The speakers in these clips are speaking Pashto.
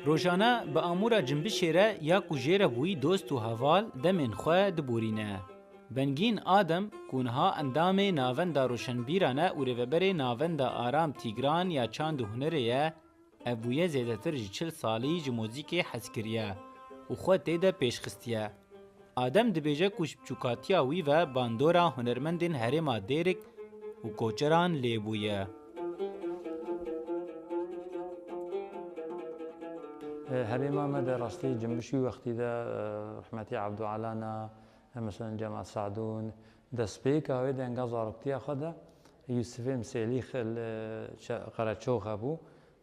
روژانه به امورا جنبشی را یا کجیره بوی دوست و حوال دمین خواه دبورینه. بنگین آدم کونها اندام ناوندا روشنبیرانه و روبر ناوندا آرام تیگران یا چاند و هنره ابویه زیده تر جی 40 سالی جی موزیک حسکریه و خود دیده پیشخستیه. آدم دبیجه کش بچوکاتیا وی و باندورا هنرمندین هرما دیرک و کوچران لیبویه. هرما مدى راستی جنبشی وقتی ده رحمتی عبدالعلانا مثلا جماعة سعدون دسبيك هاوي ده انقاذ عربتيا خدا يوسف مسيليخ قراتشوخ ابو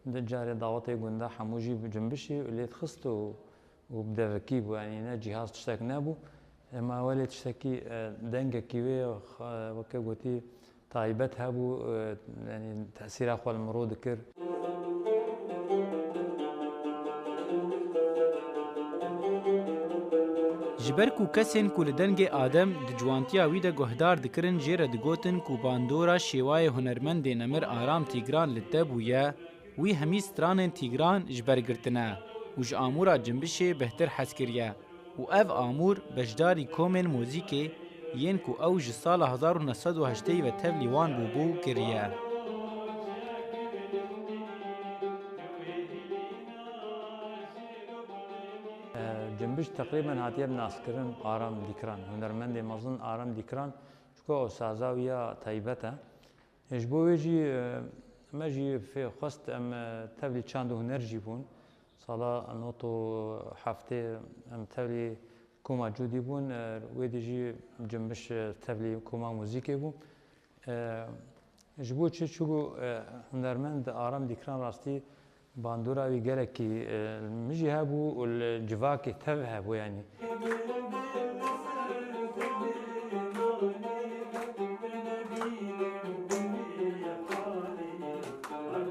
ده جاري دعوتي قندا حموجي بجنبشي اللي تخصتو وبدا كيبو يعني نا جهاز تشتاك نابو ما ولي تشتكي دنجا كيوي وكا قوتي طايبت هابو يعني تأثير اخوة المرود كر جبر کو کسین کو لدنگ آدم د جوانتیا وی د گهدار دکرن جره د گوتن کو باندورا شیوای هنرمند نمر آرام تیگران لتبویا وی همی ستران تیگران جبر گرتنه و ج آمورا جنبشه بهتر حسکریه و اف آمور بجداری کومن موزیکی ین کو اوج سال 1908 و تبلیوان بوبو کریه. جنبش تقريبا هاتيه بناس كرن آرام ديكران هنرمند مظن آرام ديكران شكو سازاويا طيبته اجبو يجي ماجي في خست ام تبلي تشاندو هنر جيبون صلاة نوتو حفتي ام تبلي كوما جودي بون ويديجي جنبش تبلي كوما موزيكي بون اجبو تشي شكو هنرمند آرام ديكران راستي باندورا وی گلکی مجی هبو والجواکی تب هبو يعني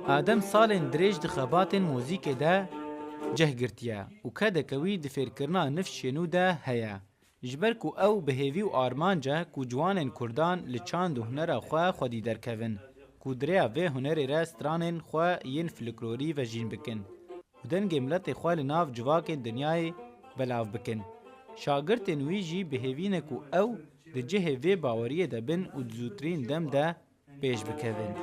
آدم سالن دریج دخباتن موزیک ده جه گرتیه و که دکوی دفرکرنا نفس شنو ده هیا. جبر کو او بهیوی و آرمان جه کو جوانن کردان لچاند و هنر خواه خودی درکوین. کودریا و هنر راسترانن خو ین فلکلوری و جین بکن و دنگ ملت خو لناف جواکن دنیای بلاو بکن شاگرتن ویجی بهوینه کو او د جه و باوریه ده بن و زوترین دم ده پیش بکوین.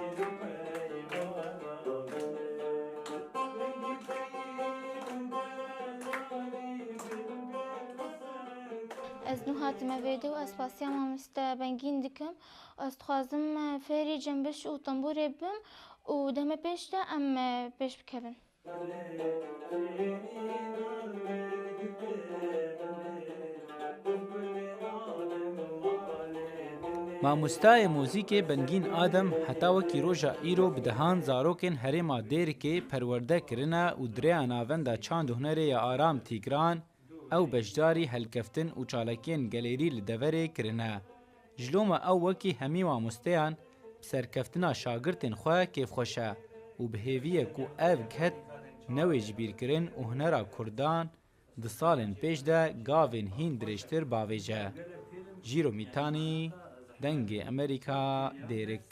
از نو هاتم ویدیو از پاسیام همسته بنگین دکم از خوازم فری جنبش و تنبوری بم و دم پیش ده ام پیش بکوین. ماموستای موزیک بنگین آدم حتی وکی روژا ایرو بدهان زاروکن هرما دیر که پرورده کرنه و دریا ناونده چاند هنره یا آرام تیگران او بجداری هلکفتن و چالکین گلیری لدوره کرنه. جلوم او وکی همی ماموستیان سرکفتنا شاگرتن خواه کیف خوشه و بهیویه کو او گهت نوی جبیر کرن و هنرا کردان ده سالن پیش ده گاوین هین درشتر باویجه. جیرو میتانی دنگ امریکا دیرک